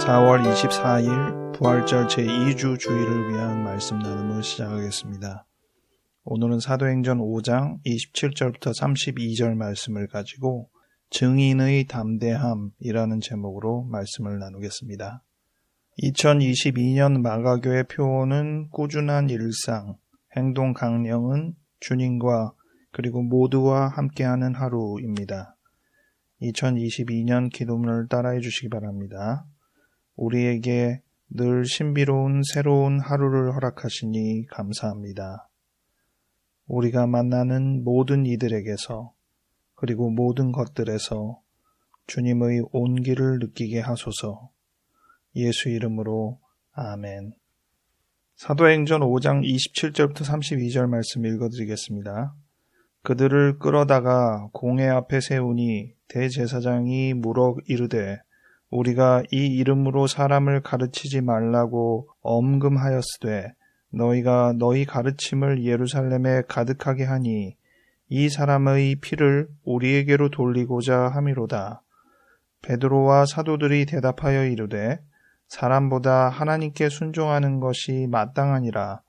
4월 24일 부활절 제2주 주일을 위한 말씀 나눔을 시작하겠습니다. 오늘은 사도행전 5장 27절부터 32절 말씀을 가지고 증인의 담대함이라는 제목으로 말씀을 나누겠습니다. 2022년 마가교회 표어는 꾸준한 일상, 행동 강령은 주님과 그리고 모두와 함께하는 하루입니다. 2022년 기도문을 따라해 주시기 바랍니다. 우리에게 늘 신비로운 새로운 하루를 허락하시니 감사합니다. 우리가 만나는 모든 이들에게서 그리고 모든 것들에서 주님의 온기를 느끼게 하소서. 예수 이름으로 아멘. 사도행전 5장 27절부터 32절 말씀 읽어드리겠습니다. 그들을 끌어다가 공회 앞에 세우니 대제사장이 물어 이르되 우리가 이 이름으로 사람을 가르치지 말라고 엄금하였으되 너희가 너희 가르침을 예루살렘에 가득하게 하니 이 사람의 피를 우리에게로 돌리고자 함이로다. 베드로와 사도들이 대답하여 이르되 사람보다 하나님께 순종하는 것이 마땅하니라.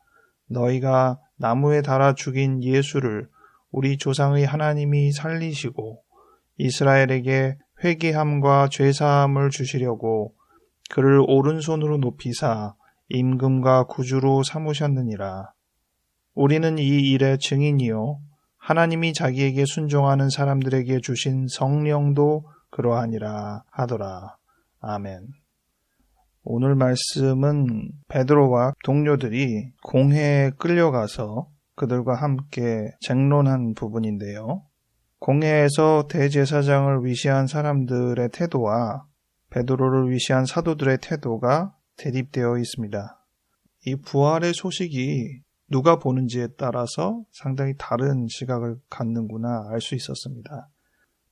너희가 나무에 달아 죽인 예수를 우리 조상의 하나님이 살리시고 이스라엘에게 회개함과 죄사함을 주시려고 그를 오른손으로 높이사 임금과 구주로 삼으셨느니라. 우리는 이 일의 증인이요 하나님이 자기에게 순종하는 사람들에게 주신 성령도 그러하니라 하더라. 아멘. 오늘 말씀은 베드로와 동료들이 공회에 끌려가서 그들과 함께 쟁론한 부분인데요. 공회에서 대제사장을 위시한 사람들의 태도와 베드로를 위시한 사도들의 태도가 대립되어 있습니다. 이 부활의 소식이 누가 보는지에 따라서 상당히 다른 시각을 갖는구나 알 수 있었습니다.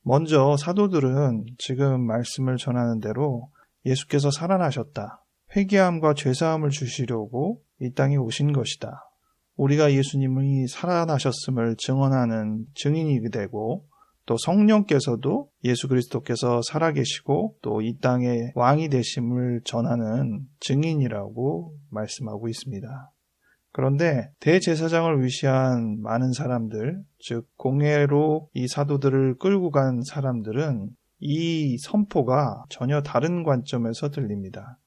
먼저 사도들은 지금 말씀을 전하는 대로 예수께서 살아나셨다. 회개함과 죄사함을 주시려고 이 땅에 오신 것이다. 우리가 예수님이 살아나셨음을 증언하는 증인이 되고 또 성령께서도 예수 그리스도께서 살아계시고 또 이 땅의 왕이 되심을 전하는 증인이라고 말씀하고 있습니다. 그런데 대제사장을 위시한 많은 사람들, 즉 공회로 이 사도들을 끌고 간 사람들은 이 선포가 전혀 다른 관점에서 들립니다.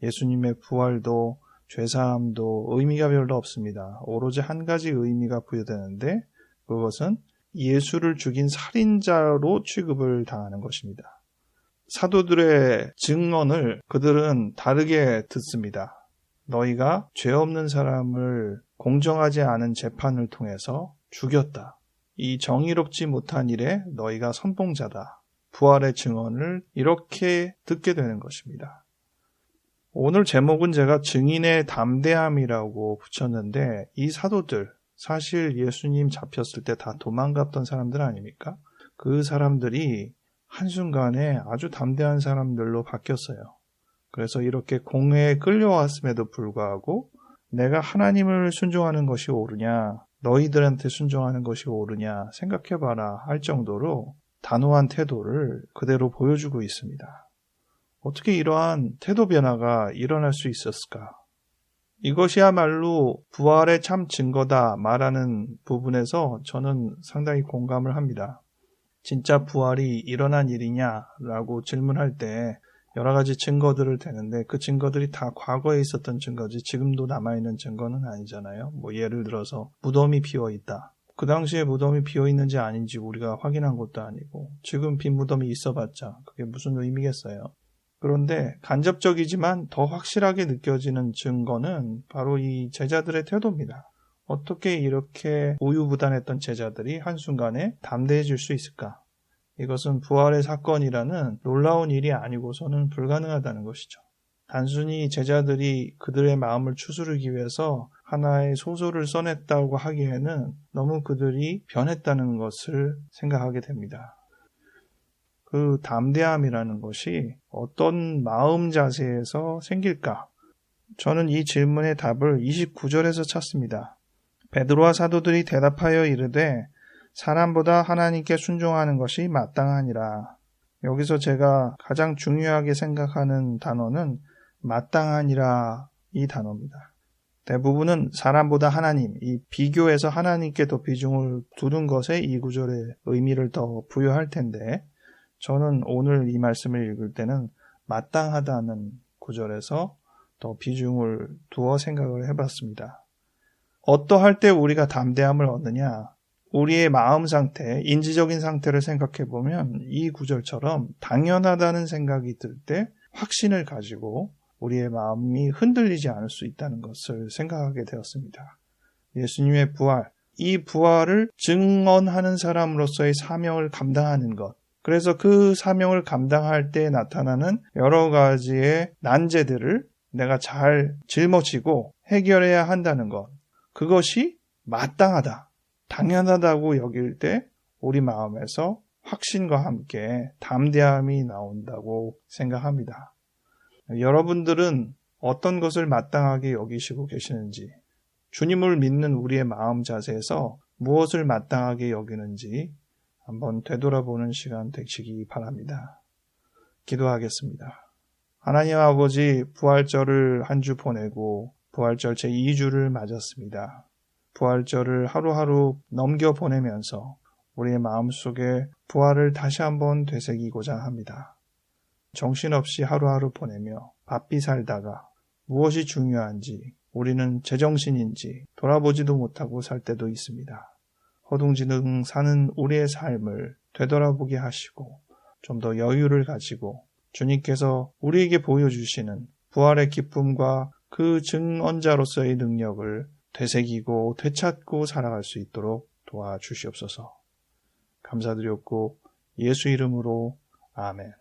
예수님의 부활도 죄사함도 의미가 별로 없습니다. 오로지 한 가지 의미가 부여되는데 그것은 예수를 죽인 살인자로 취급을 당하는 것입니다. 사도들의 증언을 그들은 다르게 듣습니다. 너희가 죄 없는 사람을 공정하지 않은 재판을 통해서 죽였다. 이 정의롭지 못한 일에 너희가 선봉자다. 부활의 증언을 이렇게 듣게 되는 것입니다. 오늘 제목은 제가 증인의 담대함이라고 붙였는데 이 사도들, 사실 예수님 잡혔을 때 다 도망갔던 사람들 아닙니까? 그 사람들이 한순간에 아주 담대한 사람들로 바뀌었어요. 그래서 이렇게 공회에 끌려왔음에도 불구하고 내가 하나님을 순종하는 것이 옳으냐, 너희들한테 순종하는 것이 옳으냐 생각해봐라 할 정도로 단호한 태도를 그대로 보여주고 있습니다. 어떻게 이러한 태도 변화가 일어날 수 있었을까? 이것이야말로 부활의 참 증거다 말하는 부분에서 저는 상당히 공감을 합니다. 진짜 부활이 일어난 일이냐라고 질문할 때 여러 가지 증거들을 대는데 그 증거들이 다 과거에 있었던 증거지 지금도 남아있는 증거는 아니잖아요. 예를 들어서 무덤이 비어있다. 그 당시에 무덤이 비어있는지 아닌지 우리가 확인한 것도 아니고 지금 빈 무덤이 있어봤자 그게 무슨 의미겠어요. 그런데 간접적이지만 더 확실하게 느껴지는 증거는 바로 이 제자들의 태도입니다. 어떻게 이렇게 우유부단했던 제자들이 한순간에 담대해질 수 있을까? 이것은 부활의 사건이라는 놀라운 일이 아니고서는 불가능하다는 것이죠. 단순히 제자들이 그들의 마음을 추스르기 위해서 하나의 소설을 써냈다고 하기에는 너무 그들이 변했다는 것을 생각하게 됩니다. 그 담대함이라는 것이 어떤 마음 자세에서 생길까? 저는 이 질문의 답을 29절에서 찾습니다. 베드로와 사도들이 대답하여 이르되 사람보다 하나님께 순종하는 것이 마땅하니라. 여기서 제가 가장 중요하게 생각하는 단어는 마땅하니라 이 단어입니다. 대부분은 사람보다 하나님, 이 비교에서 하나님께 더 비중을 두는 것에 이 구절의 의미를 더 부여할 텐데 저는 오늘 이 말씀을 읽을 때는 마땅하다는 구절에서 더 비중을 두어 생각을 해봤습니다. 어떠할 때 우리가 담대함을 얻느냐? 우리의 마음 상태, 인지적인 상태를 생각해 보면 이 구절처럼 당연하다는 생각이 들 때 확신을 가지고 우리의 마음이 흔들리지 않을 수 있다는 것을 생각하게 되었습니다. 예수님의 부활, 이 부활을 증언하는 사람으로서의 사명을 감당하는 것, 그래서 그 사명을 감당할 때 나타나는 여러 가지의 난제들을 내가 잘 짊어지고 해결해야 한다는 것, 그것이 마땅하다, 당연하다고 여길 때 우리 마음에서 확신과 함께 담대함이 나온다고 생각합니다. 여러분들은 어떤 것을 마땅하게 여기시고 계시는지, 주님을 믿는 우리의 마음 자세에서 무엇을 마땅하게 여기는지 한번 되돌아보는 시간 되시기 바랍니다. 기도하겠습니다. 하나님 아버지, 부활절을 한 주 보내고 부활절 제2주를 맞았습니다. 부활절을 하루하루 넘겨보내면서 우리의 마음속에 부활을 다시 한번 되새기고자 합니다. 정신없이 하루하루 보내며 바삐 살다가 무엇이 중요한지, 우리는 제정신인지 돌아보지도 못하고 살 때도 있습니다. 허둥지둥 사는 우리의 삶을 되돌아보게 하시고 좀 더 여유를 가지고 주님께서 우리에게 보여주시는 부활의 기쁨과 그 증언자로서의 능력을 되새기고 되찾고 살아갈 수 있도록 도와주시옵소서. 감사드렸고 예수 이름으로 아멘.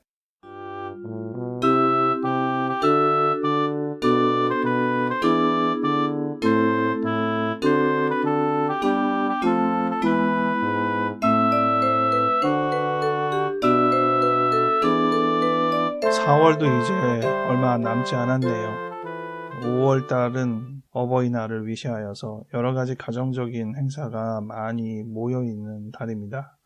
4월도 이제 얼마 남지 않았네요. 5월달은 어버이날을 위시하여서 여러 가지 가정적인 행사가 많이 모여있는 달입니다.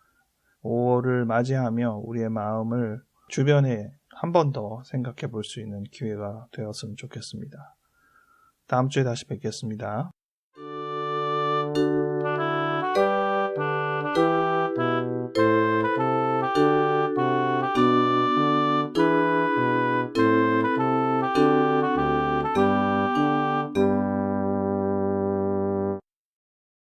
5월을 맞이하며 우리의 마음을 주변에 한 번 더 생각해 볼 수 있는 기회가 되었으면 좋겠습니다. 다음 주에 다시 뵙겠습니다.